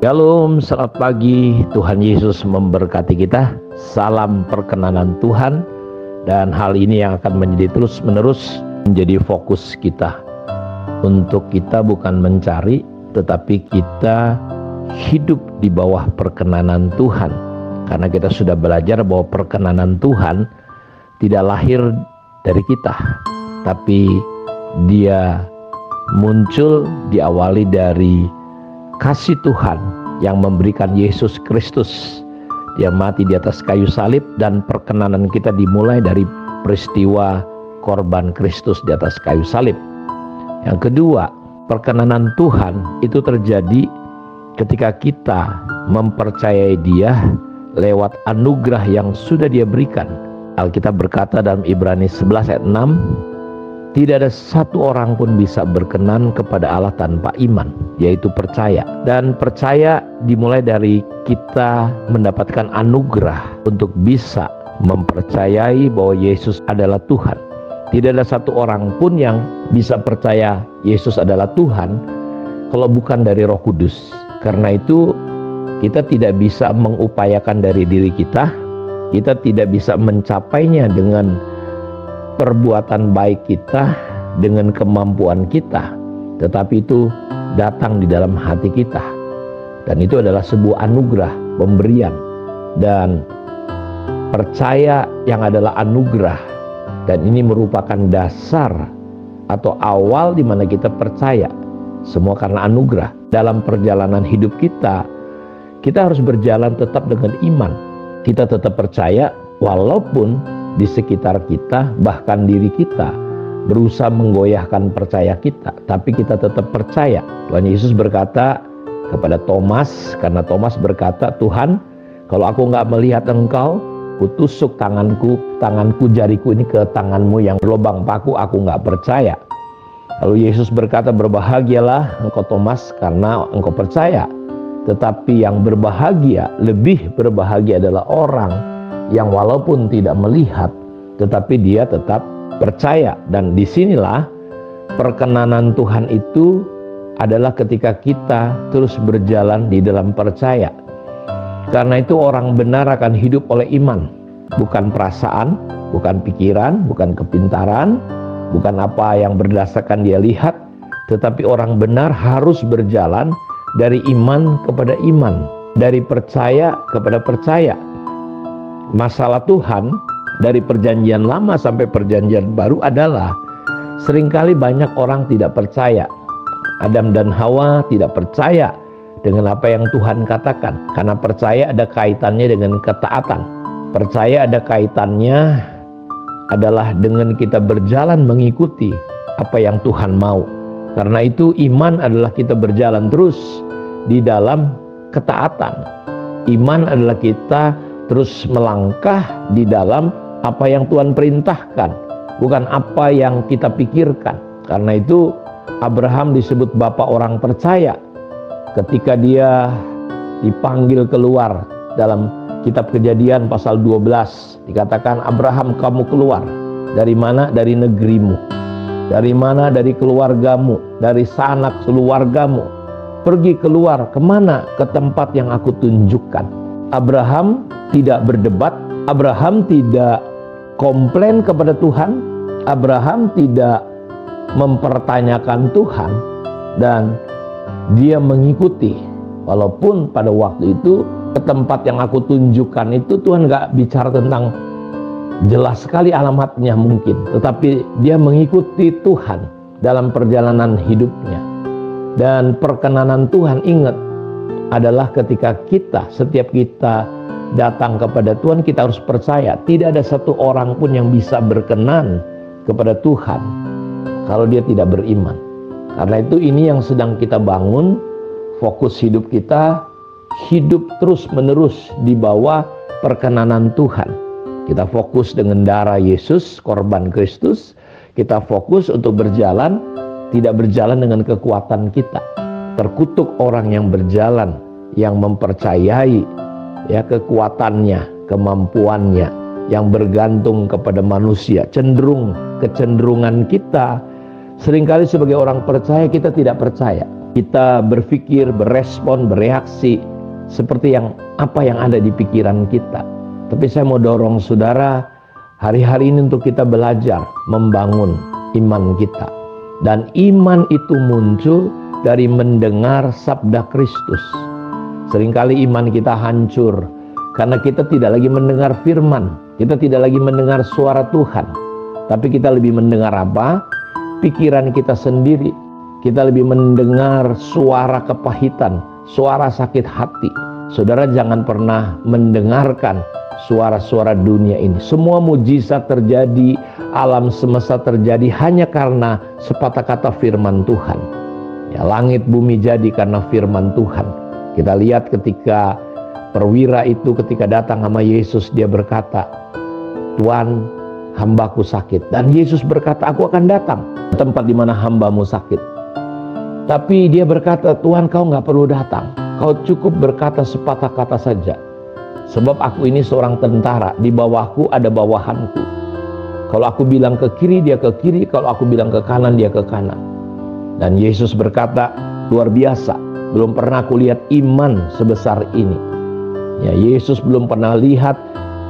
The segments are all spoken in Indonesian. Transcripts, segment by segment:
Shalom, selamat pagi. Tuhan Yesus memberkati kita. Salam perkenanan Tuhan. Dan hal ini yang akan menjadi terus-menerus menjadi fokus kita. Untuk kita bukan mencari, tetapi kita hidup di bawah perkenanan Tuhan. Karena kita sudah belajar bahwa perkenanan Tuhan tidak lahir dari kita, tapi dia muncul diawali dari kasih Tuhan yang memberikan Yesus Kristus. Dia mati di atas kayu salib, dan perkenanan kita dimulai dari peristiwa korban Kristus di atas kayu salib. Yang kedua, perkenanan Tuhan itu terjadi ketika kita mempercayai Dia lewat anugerah yang sudah Dia berikan. Alkitab berkata dalam Ibrani 11 ayat 6, tidak ada satu orang pun bisa berkenan kepada Allah tanpa iman, yaitu percaya. Dan percaya dimulai dari kita mendapatkan anugerah untuk bisa mempercayai bahwa Yesus adalah Tuhan. Tidak ada satu orang pun yang bisa percaya Yesus adalah Tuhan kalau bukan dari Roh Kudus. Karena itu kita tidak bisa mengupayakan dari diri kita. Kita tidak bisa mencapainya dengan perbuatan baik kita, dengan kemampuan kita, tetapi itu datang di dalam hati kita, dan itu adalah sebuah anugerah, pemberian. Dan percaya yang adalah anugerah, dan ini merupakan dasar atau awal di mana kita percaya, semua karena anugerah. Dalam perjalanan hidup kita harus berjalan tetap dengan iman. Kita tetap percaya walaupun di sekitar kita, bahkan diri kita berusaha menggoyahkan percaya kita, tapi kita tetap percaya. Tuhan Yesus berkata kepada Thomas, karena Thomas berkata, Tuhan, kalau aku nggak melihat Engkau, kutusuk tanganku jariku ini ke tanganmu yang berlubang paku, aku nggak percaya. Lalu Yesus berkata, berbahagialah engkau Thomas karena engkau percaya. Tetapi yang berbahagia, lebih berbahagia adalah orang yang walaupun tidak melihat, tetapi dia tetap percaya. Dan disinilah perkenanan Tuhan itu adalah ketika kita terus berjalan di dalam percaya. Karena itu orang benar akan hidup oleh iman, bukan perasaan, bukan pikiran, bukan kepintaran, bukan apa yang berdasarkan dia lihat, tetapi orang benar harus berjalan dari iman kepada iman, dari percaya kepada percaya. Masalah Tuhan dari perjanjian lama sampai perjanjian baru adalah seringkali banyak orang tidak percaya. Adam dan Hawa tidak percaya dengan apa yang Tuhan katakan, karena percaya ada kaitannya dengan ketaatan. Percaya ada kaitannya adalah dengan kita berjalan mengikuti apa yang Tuhan mau. Karena itu iman adalah kita berjalan terus di dalam ketaatan. Iman adalah kita terus melangkah di dalam apa yang Tuhan perintahkan, bukan apa yang kita pikirkan. Karena itu Abraham disebut bapak orang percaya. Ketika dia dipanggil keluar dalam kitab Kejadian pasal 12, dikatakan, Abraham, kamu keluar. Dari mana? Dari negerimu. Dari mana? Dari keluargamu. Dari sanak keluargamu. Pergi keluar. Kemana? Ke tempat yang aku tunjukkan. Abraham tidak berdebat, Abraham tidak komplain kepada Tuhan, Abraham tidak mempertanyakan Tuhan, dan dia mengikuti. Walaupun pada waktu itu ke tempat yang aku tunjukkan itu Tuhan gak bicara tentang jelas sekali alamatnya mungkin, tetapi dia mengikuti Tuhan dalam perjalanan hidupnya. Dan perkenanan Tuhan, ingat, adalah ketika setiap kita datang kepada Tuhan, kita harus percaya. Tidak ada satu orang pun yang bisa berkenan kepada Tuhan kalau dia tidak beriman. Karena itu ini yang sedang kita bangun, fokus hidup kita, hidup terus menerus di bawah perkenanan Tuhan. Kita fokus dengan darah Yesus, korban Kristus. Kita fokus untuk berjalan, tidak berjalan dengan kekuatan kita. Terkutuk orang yang berjalan, yang mempercayai kekuatannya, kemampuannya, yang bergantung kepada manusia. Kecenderungan kita seringkali sebagai orang percaya, kita tidak percaya. kita berpikir, berespon, bereaksi seperti apa yang ada di pikiran kita. Tapi saya mau dorong saudara hari-hari ini untuk kita belajar membangun iman kita. Dan iman itu muncul dari mendengar sabda Kristus. Seringkali iman kita hancur karena kita tidak lagi mendengar firman. Kita tidak lagi mendengar suara Tuhan. Tapi kita lebih mendengar apa? Pikiran kita sendiri. Kita lebih mendengar suara kepahitan, suara sakit hati. Saudara jangan pernah mendengarkan suara-suara dunia ini. Semua mujizat terjadi, alam semesta terjadi hanya karena sepatah kata firman Tuhan. Ya, langit bumi jadi karena firman Tuhan. Kita lihat ketika perwira itu ketika datang sama Yesus, dia berkata, "Tuhan, hambaku sakit." Dan Yesus berkata, "Aku akan datang ke tempat di mana hambamu sakit." Tapi dia berkata, "Tuhan, kau nggak perlu datang. Kau cukup berkata sepatah kata saja. Sebab aku ini seorang tentara, di bawahku ada bawahanku. Kalau aku bilang ke kiri, dia ke kiri. Kalau aku bilang ke kanan, dia ke kanan." Dan Yesus berkata, "Luar biasa, belum pernah aku lihat iman sebesar ini." Ya, Yesus belum pernah lihat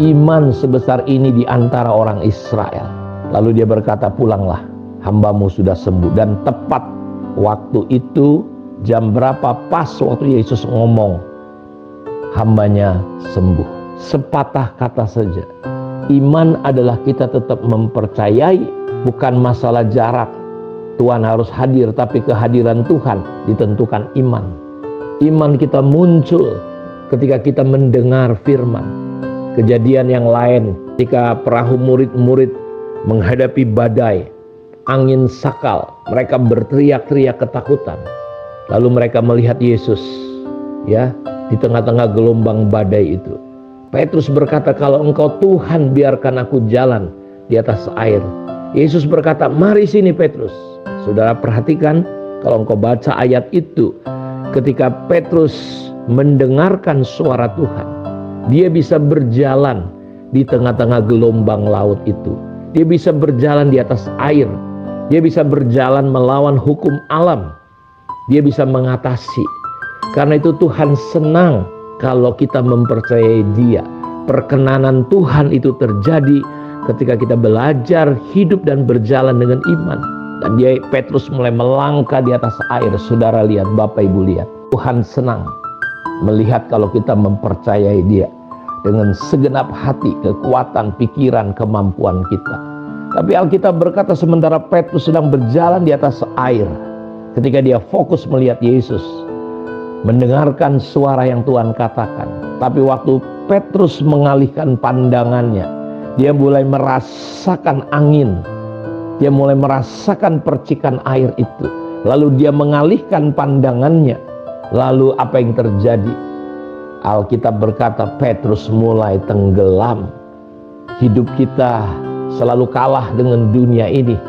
iman sebesar ini di antara orang Israel. Lalu dia berkata, "Pulanglah, hambamu sudah sembuh." Dan tepat waktu itu, jam berapa, pas waktu Yesus ngomong, hambanya sembuh. Sepatah kata saja. Iman adalah kita tetap mempercayai, bukan masalah jarak. Tuhan harus hadir, tapi kehadiran Tuhan ditentukan iman. Iman kita muncul ketika kita mendengar firman. Kejadian yang lain, ketika perahu murid-murid menghadapi badai, angin sakal, mereka berteriak-teriak ketakutan. Lalu mereka melihat Yesus, ya, di tengah-tengah gelombang badai itu. Petrus berkata, "Kalau engkau Tuhan, biarkan aku jalan di atas air." Yesus berkata, "Mari sini Petrus." Saudara perhatikan, kalau engkau baca ayat itu, ketika Petrus mendengarkan suara Tuhan, dia bisa berjalan di tengah-tengah gelombang laut itu. Dia bisa berjalan di atas air. Dia bisa berjalan melawan hukum alam. Dia bisa mengatasi. Karena itu Tuhan senang kalau kita mempercayai Dia. Perkenanan Tuhan itu terjadi ketika kita belajar hidup dan berjalan dengan iman. Dan Petrus mulai melangkah di atas air. Saudara lihat, Bapak Ibu lihat, Tuhan senang melihat kalau kita mempercayai Dia dengan segenap hati, kekuatan, pikiran, kemampuan kita. Tapi Alkitab berkata sementara Petrus sedang berjalan di atas air, ketika dia fokus melihat Yesus, mendengarkan suara yang Tuhan katakan. Tapi waktu Petrus mengalihkan pandangannya, dia mulai merasakan angin. Dia mulai merasakan percikan air itu. Lalu dia mengalihkan pandangannya. Lalu apa yang terjadi? Alkitab berkata Petrus mulai tenggelam. Hidup kita selalu kalah dengan dunia ini.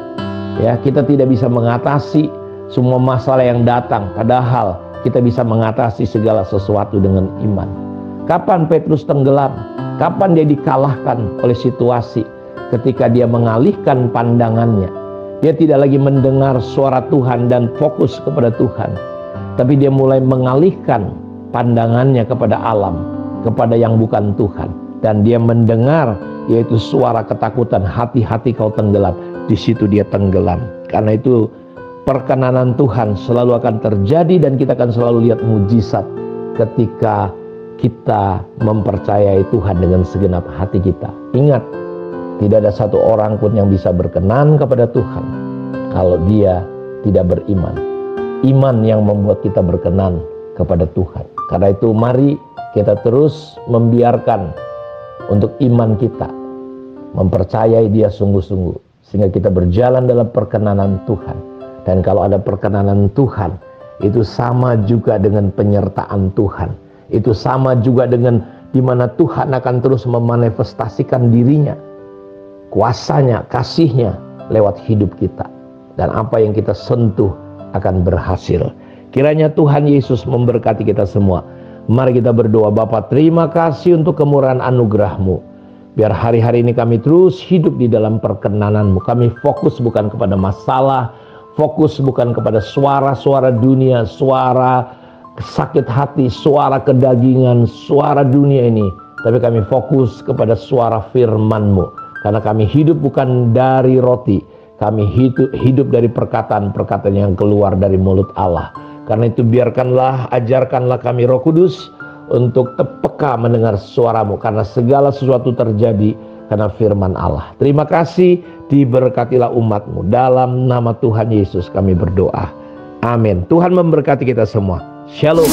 Ya, kita tidak bisa mengatasi semua masalah yang datang. Padahal kita bisa mengatasi segala sesuatu dengan iman. Kapan Petrus tenggelam? Kapan dia dikalahkan oleh situasi? Ketika dia mengalihkan pandangannya. Dia tidak lagi mendengar suara Tuhan dan fokus kepada Tuhan. Tapi dia mulai mengalihkan pandangannya kepada alam, kepada yang bukan Tuhan. Dan dia mendengar yaitu suara ketakutan, "Hati-hati kau tenggelam." Di situ dia tenggelam. Karena itu perkenanan Tuhan selalu akan terjadi dan kita akan selalu lihat mujizat ketika kita mempercayai Tuhan dengan segenap hati kita. Ingat, tidak ada satu orang pun yang bisa berkenan kepada Tuhan kalau dia tidak beriman. Iman yang membuat kita berkenan kepada Tuhan. Karena itu mari kita terus membiarkan untuk iman kita mempercayai Dia sungguh-sungguh, sehingga kita berjalan dalam perkenanan Tuhan. Dan kalau ada perkenanan Tuhan, itu sama juga dengan penyertaan Tuhan. Itu sama juga dengan di mana Tuhan akan terus memanifestasikan dirinya, kuasanya, kasihnya lewat hidup kita. Dan apa yang kita sentuh akan berhasil. Kiranya Tuhan Yesus memberkati kita semua. Mari kita berdoa. Bapa, terima kasih untuk kemurahan anugerah-Mu. Biar hari-hari ini kami terus hidup di dalam perkenanan-Mu. Kami fokus bukan kepada masalah, fokus bukan kepada suara-suara dunia, suara sakit hati, suara kedagingan, suara dunia ini, tapi kami fokus kepada suara firman-Mu. Karena kami hidup bukan dari roti, kami hidup dari perkataan-perkataan yang keluar dari mulut Allah. Karena itu biarkanlah, ajarkanlah kami Roh Kudus untuk peka mendengar suara-Mu, karena segala sesuatu terjadi karena firman Allah. Terima kasih, diberkatilah umat-Mu. Dalam nama Tuhan Yesus kami berdoa. Amin. Tuhan memberkati kita semua. Shalom.